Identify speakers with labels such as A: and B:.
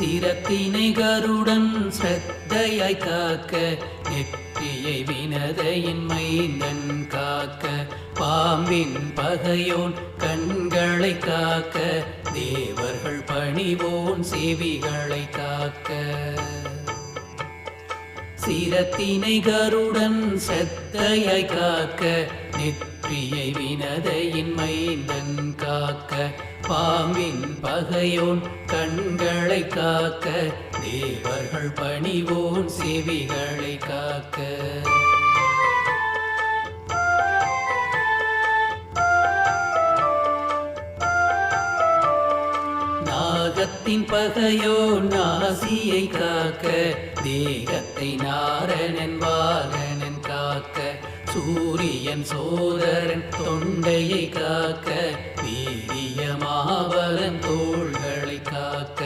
A: சிரத்தினை கருடன் ஸ்ரத்தையாய் காக்க, நெற்றியை வினதையின் மைந்தன் காக்க, பாம்பின் பகையோன் கண்களை காக்க, தேவர்கள் பணிவோன் செவிகளை காக்க. சிரத்தினை கருடன் ஸ்ரத்தையாய் காக்க, நெற்றியை வினதையின் மைந்தன் காக்க, பாம்பின் பகையோன் கண்களை காக்க, தேவர்கள் பணிவோன் செவிகளை காக்க. நாகத்தின் பகையோ நாசியை காக்க, தேகத்தை நாரணன் வாகனன் காக்க, சூரியன் சோதரன் தொண்டையை காக்க, வீரிய மாபலன் தோள்களை காக்க,